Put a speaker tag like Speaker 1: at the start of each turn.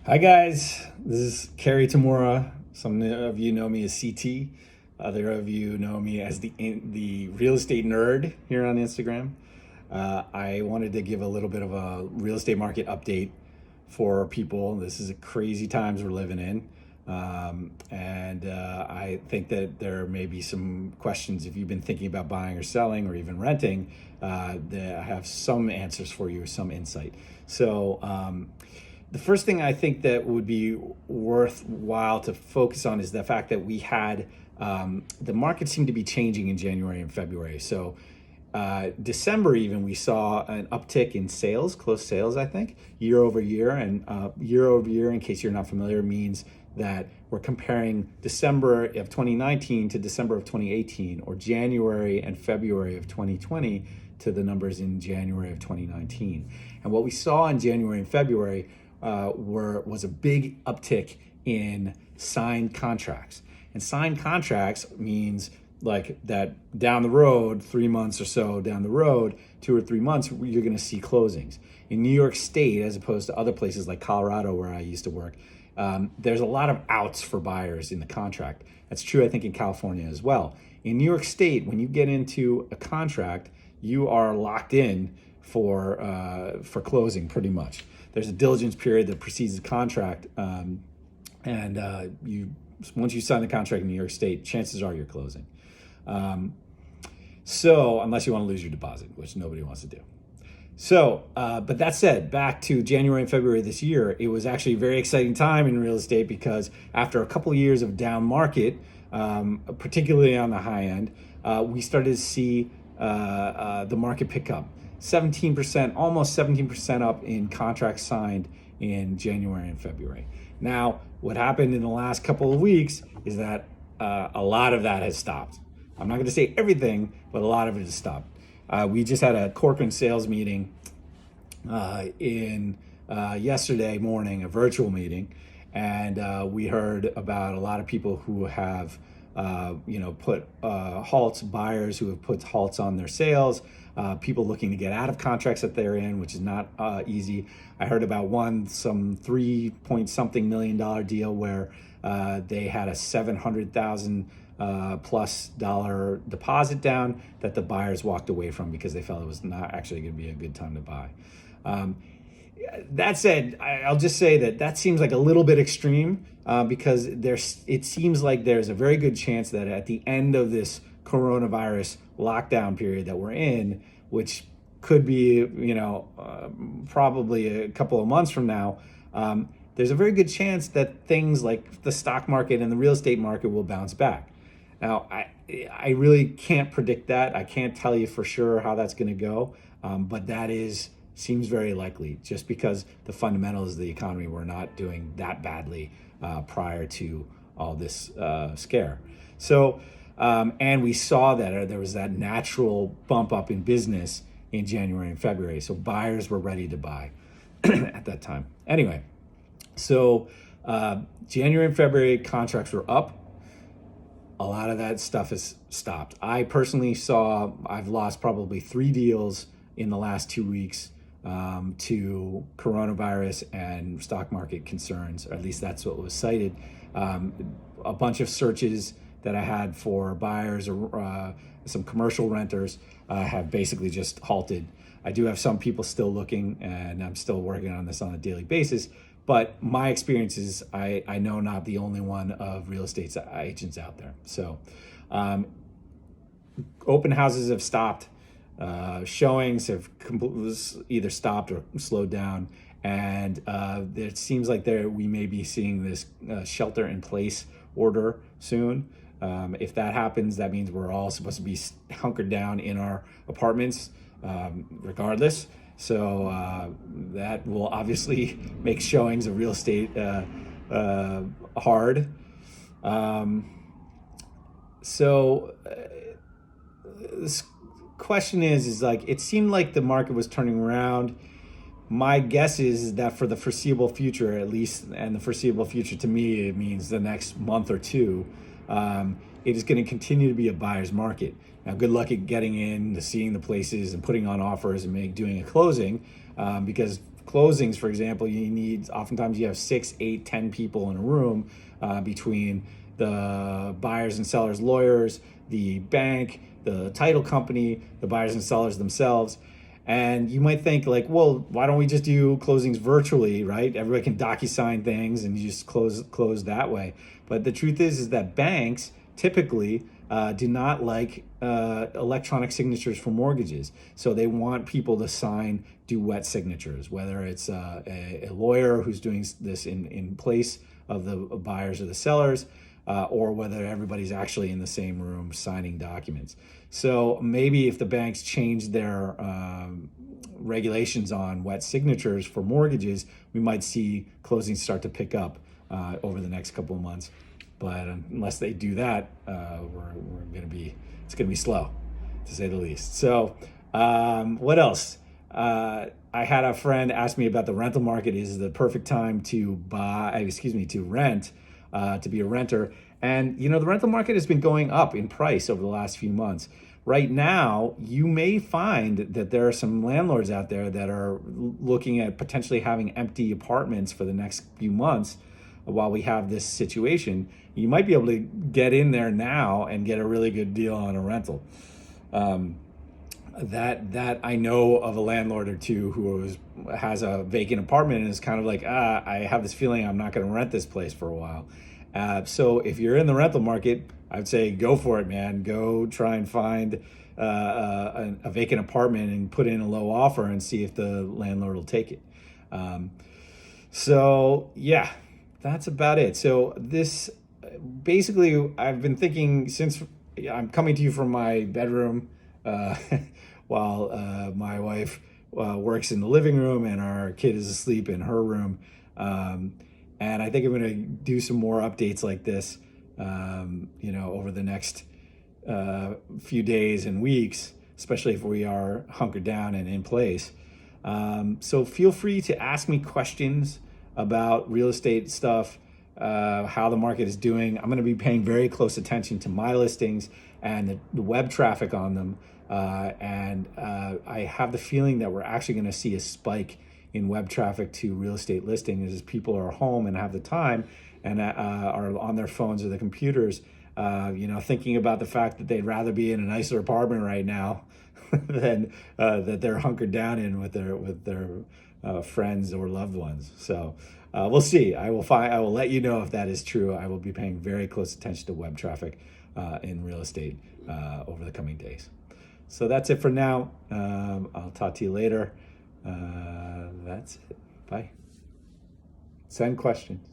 Speaker 1: Hi guys, this is Kerry Tamura. Some of you know me as CT. Other of you know me as the real estate nerd here on Instagram. I wanted to give a little bit of a real estate market update for people. This is a crazy times we're living in, and I think that there may be some questions if you've been thinking about buying or selling or even renting. That I have some answers for you, some insight. So. The first thing I think that would be worthwhile to focus on is the fact that we had the market seemed to be changing in January and February. So December even we saw an uptick in sales, closed sales, I think, year over year. And year over year, in case you're not familiar, means that we're comparing December of 2019 to December of 2018, or January and February of 2020 to the numbers in January of 2019. And what we saw in January and February was a big uptick in signed contracts. And signed contracts means like that down the road, 3 months or so down the road, 2 or 3 months, you're going to see closings. In New York State, as opposed to other places like Colorado, where I used to work, there's a lot of outs for buyers in the contract. That's true, I think, in California as well. In New York State, when you get into a contract, you are locked in for closing pretty much. There's a diligence period that precedes the contract, and once you sign the contract in New York State, chances are you're closing. So unless you want to lose your deposit, which nobody wants to do. So, but that said, back to January and February this year, it was actually a very exciting time in real estate because after a couple of years of down market, particularly on the high end, we started to see the market pick up. 17%, almost 17% up in contracts signed in January and February. Now, what happened in the last couple of weeks is that a lot of that has stopped. I'm not going to say everything, but a lot of it has stopped. We just had a Corcoran sales meeting in yesterday morning, a virtual meeting, and we heard about a lot of people who have put halts, buyers who have put halts on their sales, people looking to get out of contracts that they're in, which is not easy. I heard about some 3 point something million deal where they had a 700,000 plus dollar deposit down that the buyers walked away from because they felt it was not actually going to be a good time to buy. That said, I'll just say that seems like a little bit extreme because it seems like there's a very good chance that at the end of this coronavirus lockdown period that we're in, which could be, probably a couple of months from now, there's a very good chance that things like the stock market and the real estate market will bounce back. Now, I really can't predict that. I can't tell you for sure how that's going to go, but seems very likely just because the fundamentals of the economy were not doing that badly prior to all this scare. So, and we saw that there was that natural bump up in business in January and February. So buyers were ready to buy at that time. Anyway, so January and February contracts were up. A lot of that stuff has stopped. I personally I've lost probably 3 deals in the last 2 weeks to coronavirus and stock market concerns, or at least that's what was cited. A bunch of searches that I had for buyers or some commercial renters have basically just halted. I do have some people still looking, and I'm still working on this on a daily basis. But my experience is I know not the only one of real estate agents out there. So open houses have stopped. Showings have either stopped or slowed down. And it seems like we may be seeing this shelter in place order soon. If that happens, that means we're all supposed to be hunkered down in our apartments regardless. So that will obviously make showings of real estate hard. This question is like, it seemed like the market was turning around. My guess is that for the foreseeable future, at least, and the foreseeable future to me, it means the next month or two, it is going to continue to be a buyer's market. Now, good luck at getting in, to seeing the places and putting on offers and doing a closing, because closings, for example, oftentimes you have 6, 8, 10 people in a room between the buyers and sellers, lawyers, the bank, the title company, the buyers and sellers themselves. And you might think like, well, why don't we just do closings virtually, right? Everybody can DocuSign things and you just close that way. But the truth is that banks typically do not like electronic signatures for mortgages. So they want people to do wet signatures, whether it's a lawyer who's doing this in place of the buyers or the sellers, or whether everybody's actually in the same room signing documents. So maybe if the banks change their regulations on wet signatures for mortgages, we might see closings start to pick up over the next couple of months. But unless they do that, it's gonna be slow, to say the least. So what else? I had a friend ask me about the rental market. Is the perfect time to rent, to be a renter. And the rental market has been going up in price over the last few months. Right now, you may find that there are some landlords out there that are looking at potentially having empty apartments for the next few months while we have this situation. You might be able to get in there now and get a really good deal on a rental. That I know of a landlord or two who has a vacant apartment and is kind of like, I have this feeling I'm not going to rent this place for a while. So if you're in the rental market, I'd say go for it, man. Go try and find a vacant apartment and put in a low offer and see if the landlord will take it. So yeah, that's about it. So this basically, I've been thinking since I'm coming to you from my bedroom while my wife works in the living room and our kid is asleep in her room. And I think I'm going to do some more updates like this, over the next few days and weeks, especially if we are hunkered down and in place. So feel free to ask me questions about real estate stuff, how the market is doing. I'm going to be paying very close attention to my listings and the web traffic on them. And I have the feeling that we're actually going to see a spike in web traffic to real estate listings as people are home and have the time and are on their phones or the computers, thinking about the fact that they'd rather be in a nicer apartment right now than that they're hunkered down in with their friends or loved ones. So we'll see. I will let you know if that is true. I will be paying very close attention to web traffic in real estate over the coming days. So that's it for now. I'll talk to you later. That's it. Bye. Send questions.